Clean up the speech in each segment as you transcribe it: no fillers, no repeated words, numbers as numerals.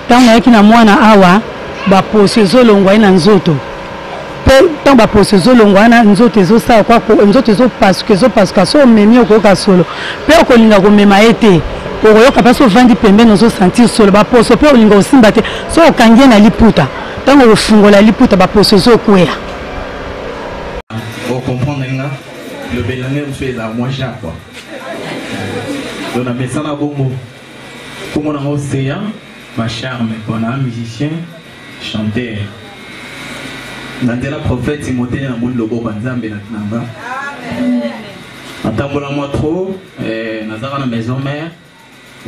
tant que na mwana awa ba posezo longwa na nzoto pe tant ba posezo longwa na nzoto ezo sa kwa ko nzoto ezo parce que so memi okoka solo pe okolinga ko mema ete okoyoka pa so vandi pembe nozo sentir solo ba poso pe olinga osimba te so okangie na liputa tant que ofungola liputa ba posezo kweya on comprend maintenant le Bélanger fait la moins cher quoi donc on a ça na bongo comme on a océan ma charme on a un musicien chanteur Nandela prophète Timothée na monde lobo banzambe na kinanga atambola moi trop nazaka na maison mère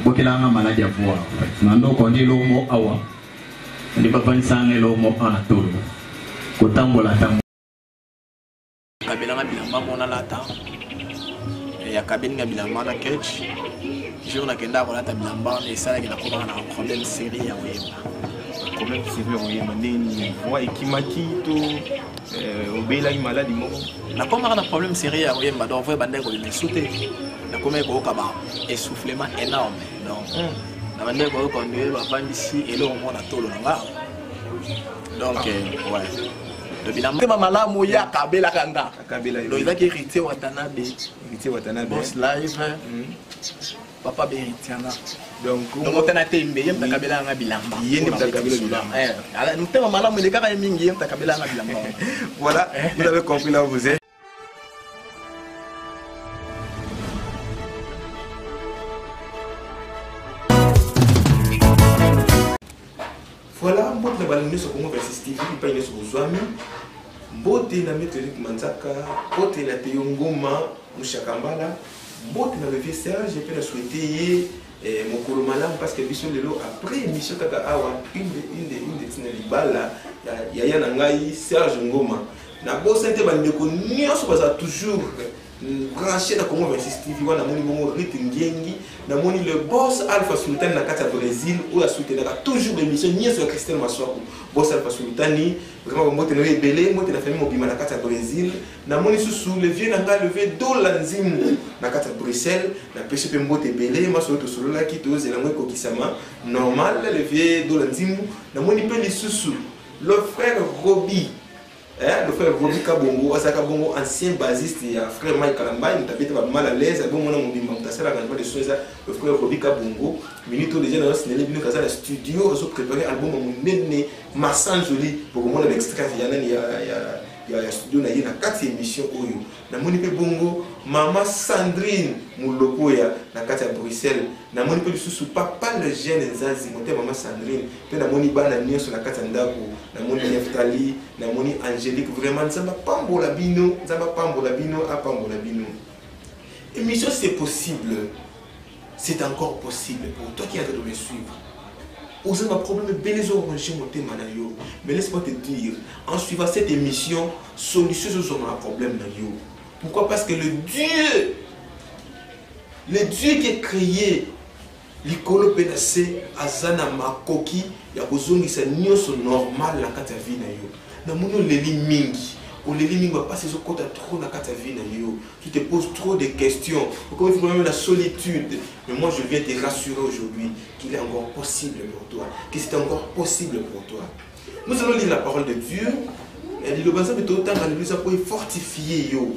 bokela nga maladie à voix nando kondi lomo awa ndi papa nsange lomo ana tolo kotambola tambola kabela bilamba mona lata ya kabela bilamba na catch jour na kenda ko lata bilamba et ça qui na ko na problème série ya weba problème série oyeba ndeni wa ekimaki to obela i maladie moko na koma na problème série ya weba donc vrai bande ko le sauter na koma ko ka ba essoufflement énorme donc na bande ko ko ndu ba vandisi elo mona tolo nga donc ouais le bilan tema malamu ya kabela kanga kabela donc il a hérité Watanabe boss live papa Beritiana donc on a été mbeye mtakabela nga bilamba yende mtakabela bilamba ala ntema malamu le kaka mingi mtakabela nga bilamba voilà vous avez compris là où vous êtes. Voilà, mbote na balingi so kongo versus TV pa ile so bozwami mbote na Météorique Manzaka mbote na Teyongoma Mushakambala mbote na levier Serge je peux la souhaiter mokolo malamu parce que biso lelo après émission kaka awa une de tina libala ya na ngai Serge Ngoma na bosente bandeko nyonso baza toujours branché na Congo 26 TV wana moni mongo Rit Ngengi na moni le boss Alpha Sultan na kati ya Brésil ou a soutenir toujours l'émission nyonso ya Christelle Maswaku boss Alpha Sultani vraiment mbote na ebele mbote na famille mobima na kati ya Brésil na moni susu le vieux na nga levé dola nzimu na kati ya Bruxelles na pese pe mbote ebele maso to solola ki to zela ngwe kokisama normal le vieux dola nzimu na moni pe lisusu le frère Roby. Le frère Roby Kabongo, Asaka Bongo, ancien basiste, et frère Mike Kalamba, il était mal à l'aise, bon mon nom, il s'est arrangé de choses, le frère Roby Kabongo, minute déjà dans le cinéma, il a studio, il a préparé l'album, il a Massan Joli, pour moi l'extrait, il y a un studio, il y a 4 émissions, na moni pe bongo maman Sandrine Moulokoya na kati ya Bruxelles na moni pe lisusu papa le jeune Nzazi mote maman Sandrine pe na moni bana nyonso na kati ya ndako na moni Neftali na moni Angélique vraiment nzamba pambola bino apambola bino émission c'est possible c'est encore possible pour toi qui es en train de me suivre. Vous avez un problème belé orange monté manayo mais laisse-moi te dire en suivant cette émission solution sur un problème nayo. Pourquoi? Parce que le Dieu qui a créé l'icolo penacé azana makoki ya bozongi sa nyonso normal la kata vie na yo na mono leli mingi o leli mingi va passer ce côté trop na kata vie na yo tu te poses trop de questions comme il faut même la solitude mais moi je viens te rassurer aujourd'hui qu'il est encore possible pour toi que c'est encore possible pour toi. Nous allons lire la parole de Dieu et le bazar de autant alléluia pour fortifier yo.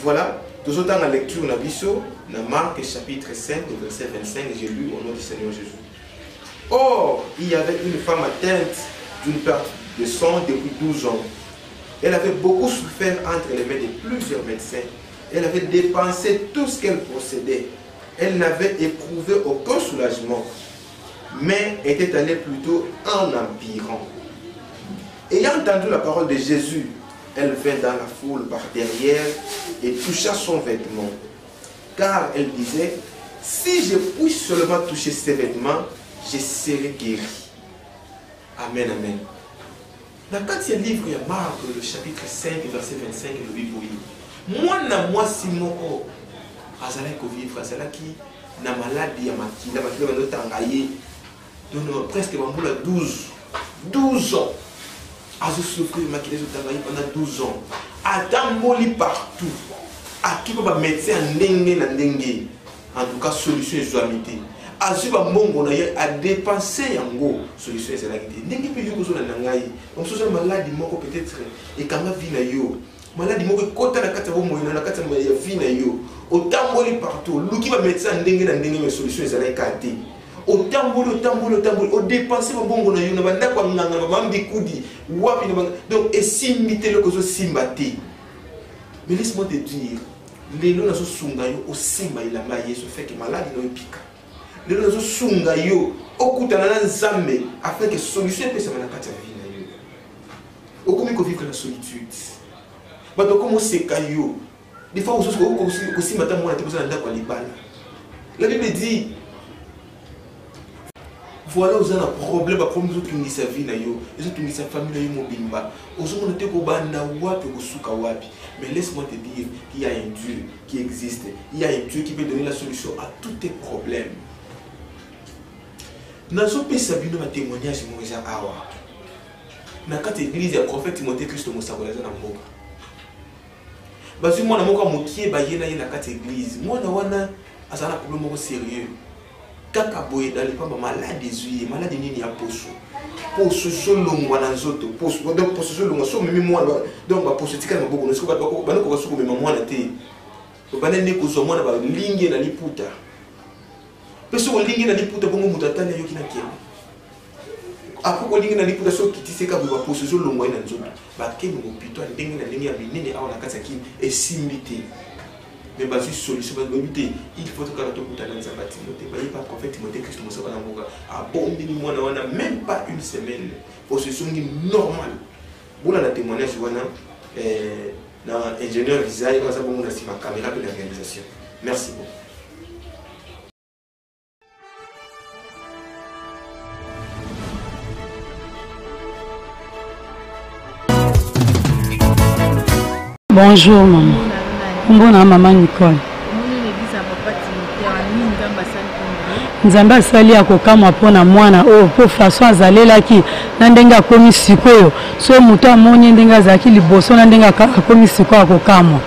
Voilà, tout autant la lecture na biso na Marc chapitre 5 verset 25 j'ai lu au nom du Seigneur Jésus. Or, il y avait une femme atteinte d'une perte de sang depuis 12 ans. Elle avait beaucoup souffert entre les mains de plusieurs médecins. Elle avait dépensé tout ce qu'elle possédait. Elle n'avait éprouvé aucun soulagement, mais était allée plutôt en empirant. Ayant entendu la parole de Jésus, elle vint dans la foule par derrière et toucha son vêtement. Car elle disait, si je puis seulement toucher ses vêtements, je serai guéri. Amen, amen. Dans le 4e livre, il y a Marc, le chapitre 5, verset 25, le Bible. Moi, si mon azalaki kovivre, azalaki na maladie ya makila, makila bandotangaye. Non, presque bambula 12 ans. Azo souffrir makila zotangaye pendant 12 ans. Atamboli partout. Aki ba médecin ndenge na ndenge. En tout cas, solution est joamité. azuba mbongo na ye a dépenser yango solution c'est la idée ndenge pe yo ko na ngai on se maladie moko peut-être et quand ma vie na yo maladie moko kota na kata bo moyo na kata ya vie na yo otamboli partout luki ba médecin ndenge na ndenge mais solution c'est la kati otamboli o dépenser mbongo na yo na banda kwa nganga ba mbikudi wapi na donc et simbite le ko so simbate mais laisse-moi te dire les gens sont sunga yo au simba il a maillé ce fait que maladie no pika les gens sont sunga yo okutana na nzambe afin que solution peut se mettre na kati ya vie na yo okomi ko vivre la solitude bato comme seka yo des fois au simba ta mwana te besoin ndako libala la Bible dit voilà vous avez un problème ba problème zo tungi sa vie na yo zo tungi sa famille na yo mobimba ozo mona te ko banda wapi ko suka wapi. Mais laisse-moi te dire qu'il y a un Dieu qui existe. Il y a un Dieu qui peut donner la solution à tous tes problèmes. Dans ce pays, ça vient de témoignage de mon awa. Dans cette église, le prophète Timothée Christ Moussa Bolazan Mboka. Parce que moi, je suis dans cette église. Moi, je suis un problème sérieux. Kaka boye dans les pas malade des yeux, malade ni a poso. Poso solongo na nzoto, poso donc poso solongo so mimi moi donc ba poso tika na boko no sikoba ba no ko suko mema mwana te. Ba ne ko zo mwana ba lingi na liputa. Peso lingi na liputa bongo mutatana yo kina kema. Apo ko lingi na liputa so kitiseka ba poso solongo na nzoto. Ba kemu mo pito ndenge na ndenge ya binene awa na kasa ki esimbite. Mais bah si solution va éviter il faut que la tokuta dans sa Timothée bah il pas prophète Timothée Christ Moussa na mboka abondé ni mwana wana même pas une semaine pour se souvenir normal bola la témoignage wana na ingénieur Isaïe comme ça bon on a si ma caméra de l'organisation merci beaucoup. Bonjour maman. Mbona mama Nicole. Nzambe asali akokamwa mpona mwana oyo po façon azalelaki na ndenge akomi sikoyo so moto amoni ndenge azalaki liboso na ndenge akomi sikoyo akokamwa.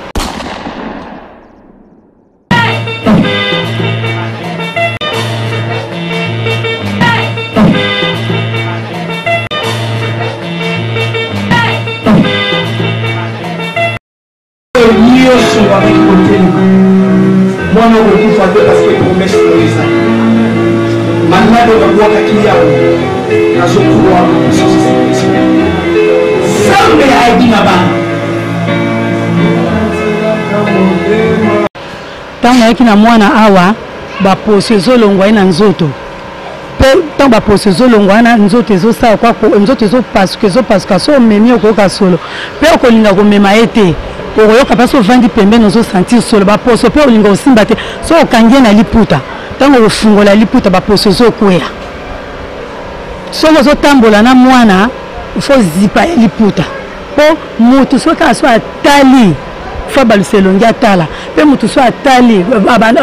Moi, je suis parce que promesse pour les années. Maintenant, je vois qu'il y a un pouvoir sans me dire là-bas. Tant que na mwana awa ba posezo longwa na nzoto. Pe tant ba posezo longwa na nzoto zo sa kwa ko nzoto zo parce que so memi okoka solo. Pe okolinga ko mema ete. Oyoka paso vandi pembe nozo sentir solo ba poso pe olinga osimba te so okangie na liputa tango ofungola liputa ba poso zo kwea solo zo tambola na mwana fo zipa ya liputa po mutu so ka so atali fa balselongi atala pe mutu so atali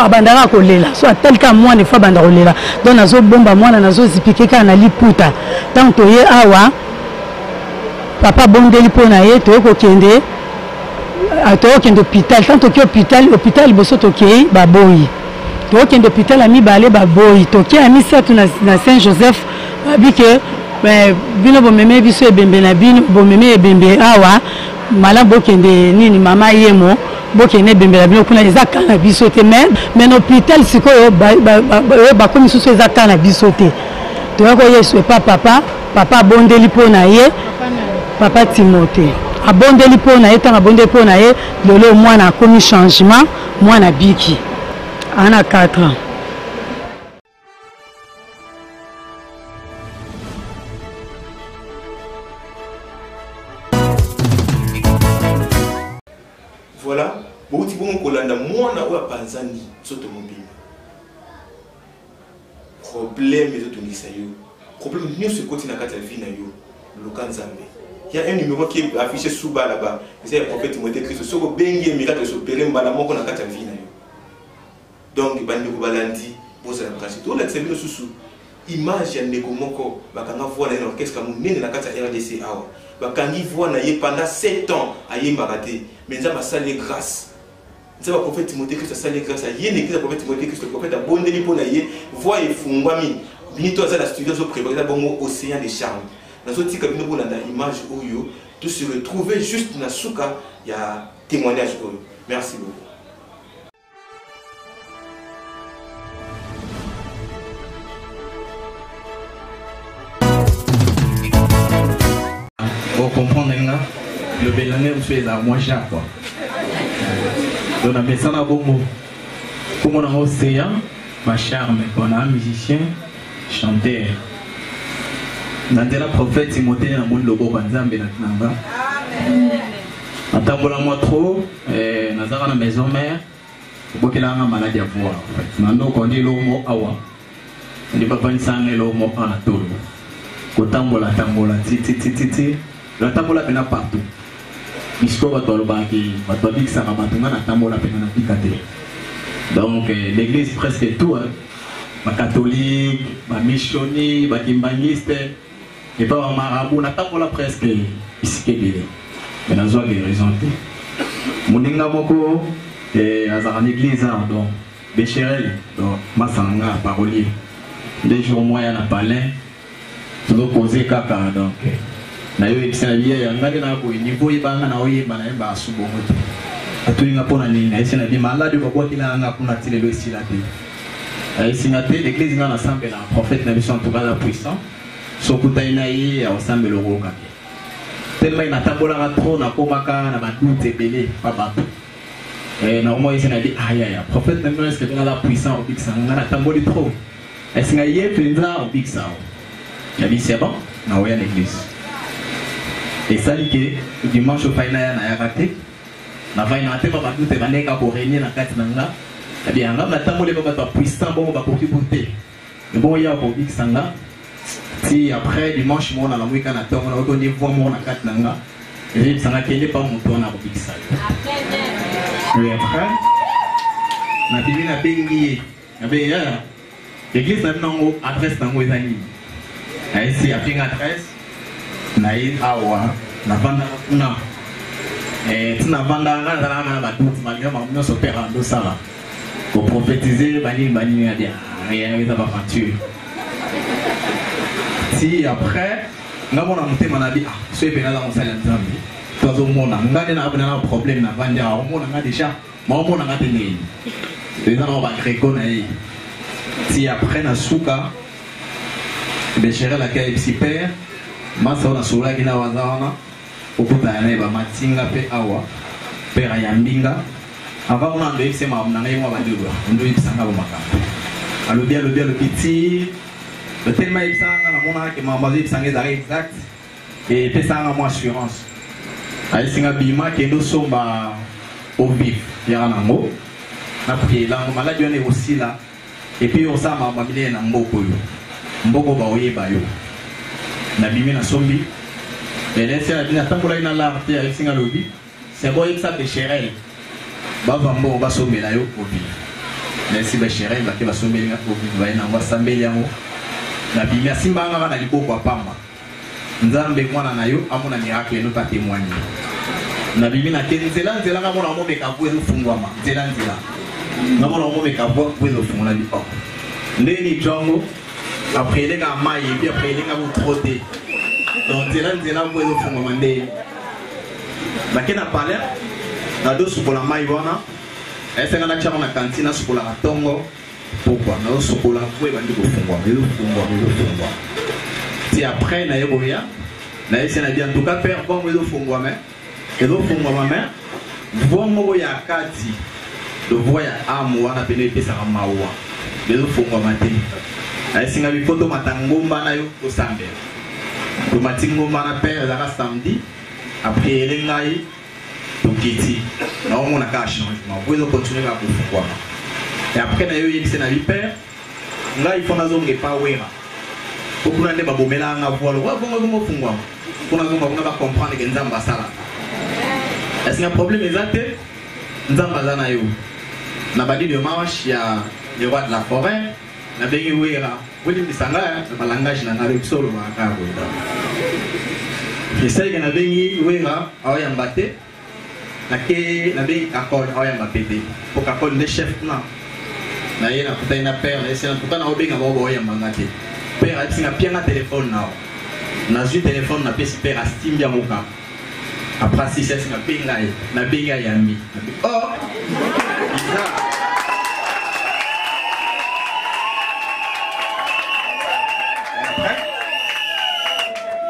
abandaka kolela so atali ka mwana fa banda kolela donc nazo bomba mwana nazo zipike ka na liputa tango to ye awa papa bondeli pona ye to ko kende atoke d'hôpital tant que hôpital boso toke baboyi toke d'hôpital ami balé baboyi toke ami satu na Saint Joseph babike bino bomeme biso ebembe na bino bomeme ebembe awa mala bokende nini mama yemo bokende ebembe na bino kuna eza kana biso te mais hôpital sikoyo ba komi susu eza kana biso te toyako yesu epa papa bondeli pona ye papa Timothée abondeli pona ye tanga abondeli pona ye lelo mwana akomi changement mwana biki ana 4 ans. Voilà, bouti bon kolanda mwana oya panzani soto mobile. Problème les autres yo. Problème nous se continue na kata vie na yo. Lokanzambe. Il y a un numéro qui est affiché sous bas là-bas. C'est le prophète Timothée Christ. Ce que bengi miracle s'opérer mbala moko na kata vie na yo. Donc bandi ko balandi boza na branche. Tout la tsebino susu. Image ya ndeko moko bakanga voix na orchestre comme nene na kata RDC awa. Bakangi voix na ye pendant 7 ans ayemba raté. Mais nzamba sali grâce. c'est le prophète Timothée que ça s'allait grâce à Yé, l'église du prophète Timothée que le prophète a bondé pour la Yé, voix et fungwami. Binito a la studio so préparé d'abord océan des charmes. Dans ce tika bino bona image oyo, tout se retrouver juste na souka, il y a témoignage oyo. Merci beaucoup. Pour comprendre le Bélanger où c'est la moitié quoi. Donc on a mis ça dans bon mot. Comme on a océan, ma charme, on a musicien, chanteur. Dans la prophète Timothée dans le monde logo banzambe na namba. Atambola moi trop, nazara na maison mère. Bokela nga maladie à voir. Nando kondi lo mo awa. Ndi papa nsange lo mo anatolo. Kotambola tambola ti. La tambola pena partout. Bisko batolobaki, batobik sarabatunga na tambola pena na pikate. Donc l'église presque tout hein. Ma catholique, ma missionnaire, ma kimbaniste et pas ma marabout na tambola presque ici que mais na zo guérison. Moninga moko azara l'église donc Bécherel donc masanga parolier. Des jours moyen na palais. Tout causer kaka donc na yo exalia ya ngale na ko niveau ibanga na oyeba na yeba asubongo te atuinga pona nini ese na bi malade ko kwa kila anga kuna tile lo isila te isinga te l'église na ensemble na prophète na biso en tout cas la puissant so kutaina yi ensemble le roka tellement ina tambola trop na komaka na badute belé pas bato na moi ese na di aya prophète na biso est-ce que la puissant au biksa na tamboli trop esinga yi pinza au biksa ya bi c'est bon na oya l'église. Et ça dit que dimanche au final na raté na va na teba ba doute baneka ko régner na kati nanga et bien ngam na tamole ba ba puissant bon ba ko kiboté mais bon ya ko big sanga si après dimanche mon na la week-end na tonga na ko ni voir mon na kati nanga et sanga kende pas mon ton na ko big sanga et après na bibi na bengi na beya l'église na nango adresse nango ezali et si après adresse naïd awa na vanda na tina vanda ngana na batuti malgré ma so père ando sala pour prophétiser bani ya dia rien avec aventure si après ngabona mutema na bi so epena la mosala nzambi tozo mona ngane na abona na problème na vanda o mona nga déjà ma mona nga tene les gens va créco na yi si après na suka de gérer la caille père masa ona sola kina wazana okuta na ba matinga pe awa pera ya mbinga ava ona ndo isema na ngai mwa badulu ndo isanga ba makamba alobi le petit le tellement isanga na mona ke mama zi isanga za exact et pesanga mo assurance ai singa bima ke ndo somba au vif ya nango na puis la maladie on est aussi là et puis on sa mama bile na mboko ba oyeba yo na bimi na sombi et laisser la bina tambola ina l'arte avec singa lobi c'est bon ça Bécherel ba vambo ba sombela yo obi laisser Bécherel ba ke ba sombela obi ba ina ngwa sambeli yango na bimi asimba nga na liboko apamba nzambe mwana na yo amona miracle no pa témoigner na bimi na tenzela nga mona mo meka vuelo fungwama nzela na mona mo meka vuelo fungwama bi oh ndeni jongo après les gars maille et puis après les gars vous trotter donc c'est là vous le fond mandé bah qui n'a pas l'air na dos pour la maille voilà est-ce qu'on a déjà na cantine pour la tongo pourquoi na dos pour la vous bandi ko fond le fond si après na yoboya na essayer na bien en tout cas faire bon le fond mais et le fond mais vous mo ya kati le voya amu wana pene pesa mawa le fond matin aïsinga bi photo matangomba na yo au samedi to matingomba na père la samedi après elengai to kiti na on a ka changement vous continuer à pouvoir et après na yo yebise na bi père nga il faut na zonge pa wera pour kuna nde babomela nga voile wa bongo fungwa kuna zonga kuna ba comprendre que nzamba sala est-ce qu'il y a un problème exact nzamba zana yo na badi de marche ya le roi de la forêt na bengi wera wili misanga na langage na ngalo solo makabo ida essaye na bengi wera awaya mbate nake na be kakol oya mapete pour kakol le chef na ye na putain na père et c'est en tout cas na obenga bobo oya mangate père a singa pianga téléphone na zu téléphone na pesi père a stimbia moka après si c'est singa pinga na benga yami oh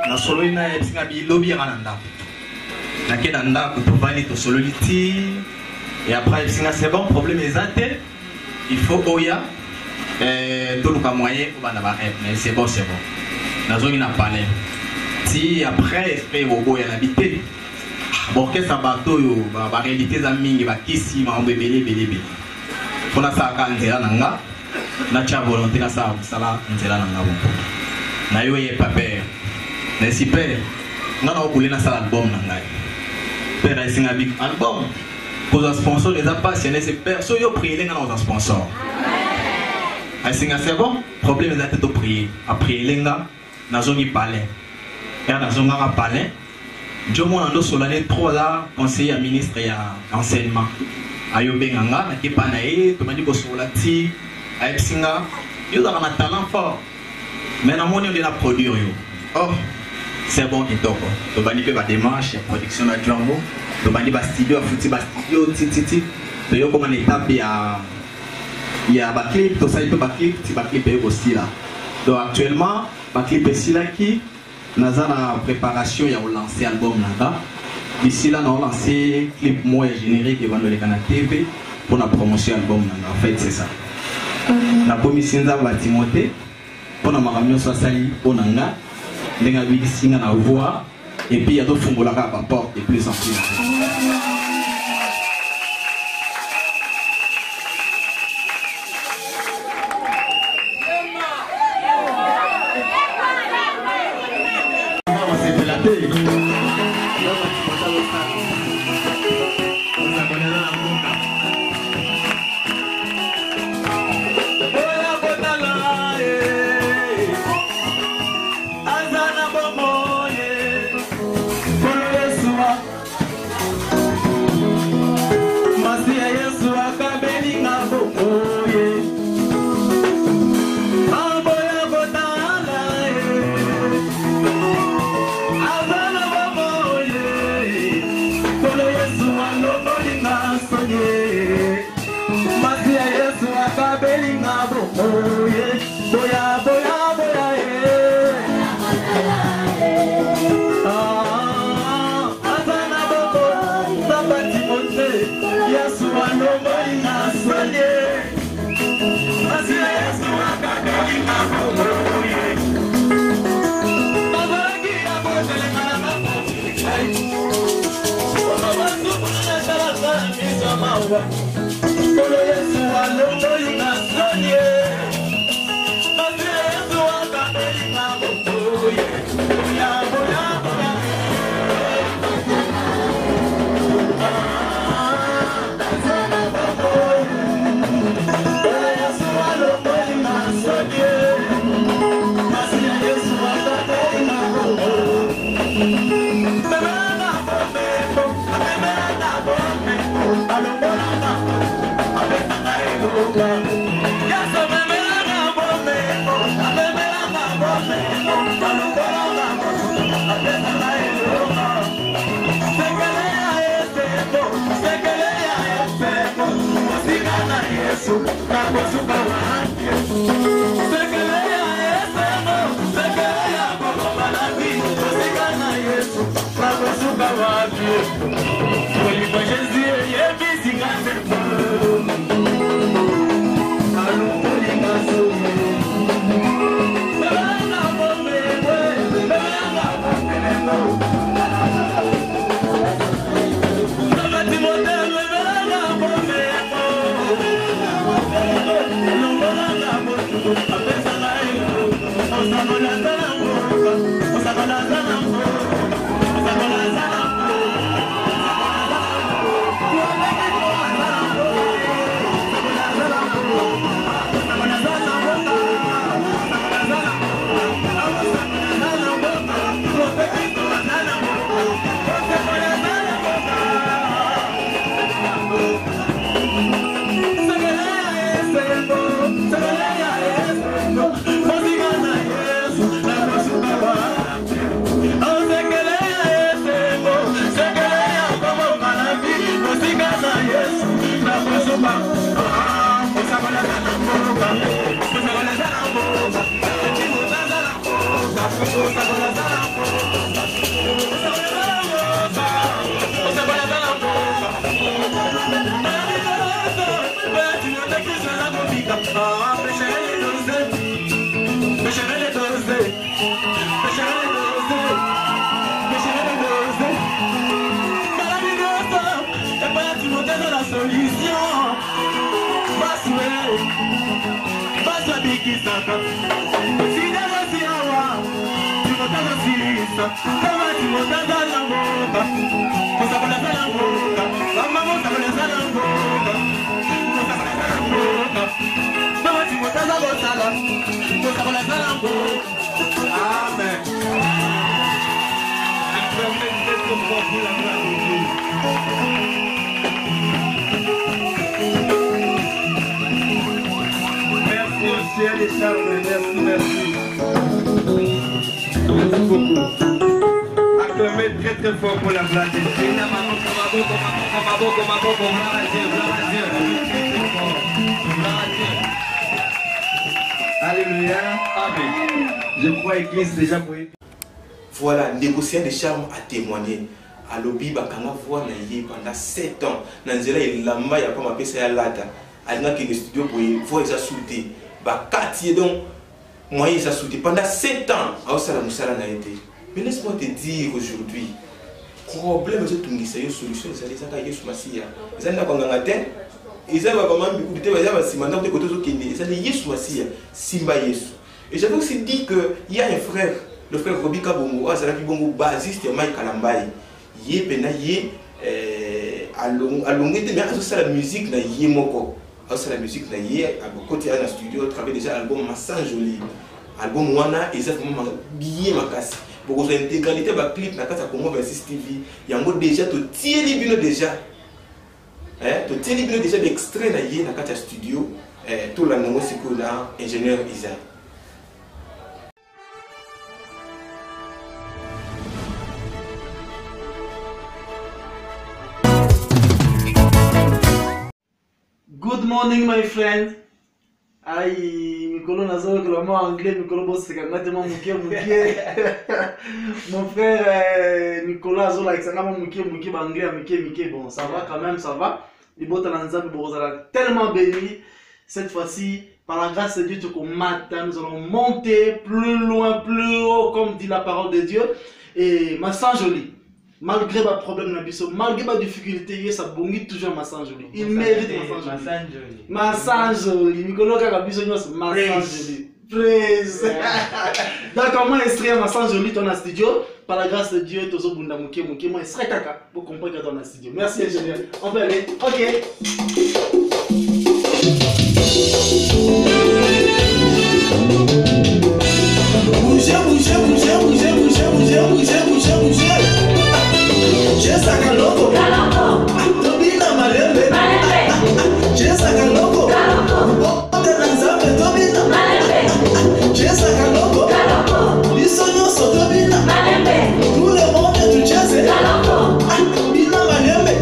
na solo ina singa bi lobby rananda na keda ndako to vani to solo liti et après singa c'est bon problème exact il faut oya tout le moyen pour bana ba mais c'est bon na zone na palais si après esprit bobo ya habité bon que ça bateau yo ba réalité za mingi ba kisi ma mbebele belebe pona sa ka nzela nanga na cha volonté na sa sala nzela nanga bon na yo ye paper na si père na na okule na sala album nanga père singa big album pour un sponsor les appassionné c'est père so yo prier lenga na un sponsor asinga c'est bon problème za tête prier après lenga na zone palais et na zone nga palais jo mo ndo solane 3 là conseiller ministre ya enseignement ayo benganga na kepa na e to mandi ko solati ay singa yo za na talent fort mais na moni on de la produire yo oh c'est bon kitoko to bandi pe ba démarche production na Django to bandi ba studio futi ba studio titi to yo comme en étape ya ba clip to ça il peut ba clip aussi là donc actuellement ba clip ici là qui naza na préparation ya lancer album là d'ici là on lancer clip moi générique et vendre les canaux TV pour la promotion album là en fait c'est ça na komisinza ba Timothée pour na makamio so sali pour nanga lenga bi singa na voix et puis il y a d'autres fongola ka ba porte et plus en plus Merci beaucoup. Acclamez très très fort pour la blague. Alléluia. Amen. Je crois église déjà pour. Voilà, négociant des charmes à témoigner. À l'obi bakanga voix na yé pendant 7 ans. Nanzela il lamba ya pas ma pesa ya lata. Alina qui studio pour voix ça souté. Ba quartier donc moyen ça souté pendant 7 ans. A ça la musala na été. Mais laisse-moi te dire aujourd'hui. Problème c'est tout ngisa yo solution ça les aka Yesu Masia. Ça na kwanga ngate. Ils avaient vraiment beaucoup de temps, ils avaient simanda de côté au Kenya. Ça dit Yesu Masia, Simba Yesu. Et j'avais aussi dit que il y a un frère, le frère Robi Kabongo, Azarapi Bongo basiste Mike Kalambai. Yé pena yé alongete mais à la musique na yé moko. À la musique na yé à côté à la studio travaille déjà album Massan Joli. Album wana exactement bien makasi. Pour que l'intégralité ba clip na kata Congo 26 TV, yango déjà to tieli bino déjà. To tieli bino déjà d'extrait na yé na kata studio tout la nango siko na ingénieur Isa. Good morning, my friend. Aïe, Mikolo Nazo, vraiment anglais, Mikolo Boss, c'est quand même mon frère Nicolas Azola, c'est quand même anglais, bon, ça va quand même, ça va. Les bottes à l'anzab, tellement béni. Cette fois-ci, par la grâce de Dieu, tout comme matin, nous allons monter plus loin, plus haut, comme dit la parole de Dieu. Et ma sang jolie. Malgré ma problème, malgré ma difficulté, ça bonit toujours ma sang jolie. Il mérite ma sang jolie. Ma sang jolie. Nicolas Kagabisonios, ma sang jolie. Praise. Donc, comment extraire ma sang jolie dans le studio? Par la grâce de Dieu, Tozo Bunda Mouké, moi, serait caca pour comprendre que dans le studio. Merci, ingénieur. On peut aller. Ok. Bougez, bougez, bougez, bougez, bougez, bougez, bougez, bougez, bougez. Jesa kaloko, tobina malembe, Jesa kaloko, ote nanzambe tobina, Jesa kaloko, biso nyonso tobina, tout le monde tu jese, bina malembe,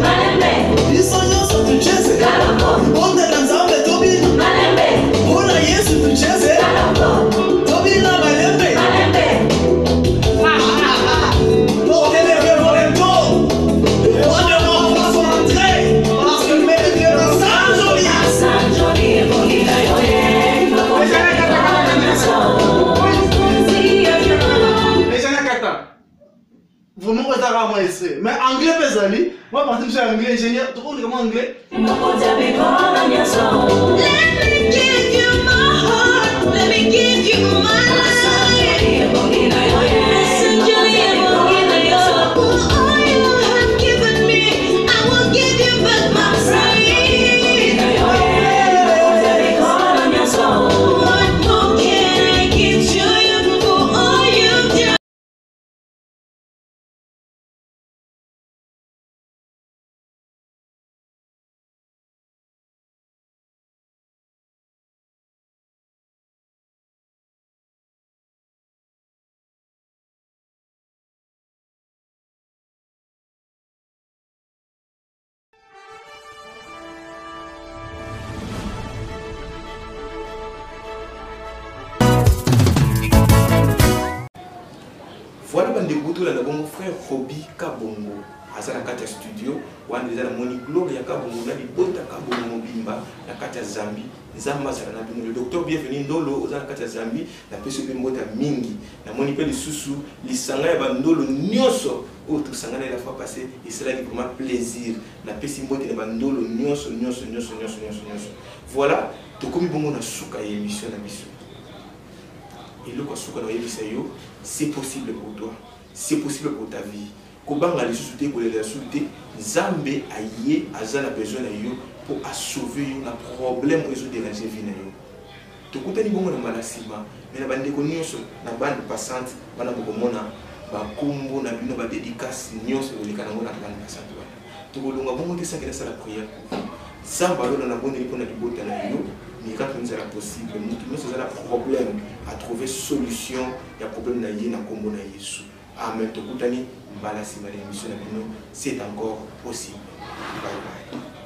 biso nyonso tu jese, ote nanzambe tobina, ona Yesu tu jese, tobina malembe. Vraiment, mais anglais, pesali. Moi, parce que je suis anglais, ingénieur, tu comprends comment anglais? Let me give you my heart, let me give you my bandeko tolanda bongo frère Robi Kabongo aza na kati ya studio wana eza na moni Gloria Kabongo na libota Kabongo mobimba na kati ya Zambi nzambe azala na bino le docteur bienvenu ndolo oza na kati ya Zambi na peso pe mbota mingi na moni pe lisusu lisanga ya bandolo nyonso oyo tosangana la fois passée esalaki vraiment plaisir na pesi mbote na bandolo nyonso voilà tokomi bongo na suka ya émission na biso eloko suka na oyebisa yo c'est possible pour toi c'est possible pour ta vie kobanga lisusu te kolela susu te nzambe aye aza na besoin na yo pour sauver yo na problème oyo ezodéranger vie na yo tokutani bongo na mbala nsima me na bandeko nyonso na bande passante wana bokomona bakombo na bino badédicace nyonso koleka nango na bande passante wana tokolonga bongo te sakela sala prière nzambe alona na bondeli mpo na libota na yo miracle ezala possible motu nyonso azala problème à trouver solution ya problème na ye na kombo na yesu amen tokutani mbala nsima na émission na bino c'est encore possible bye bye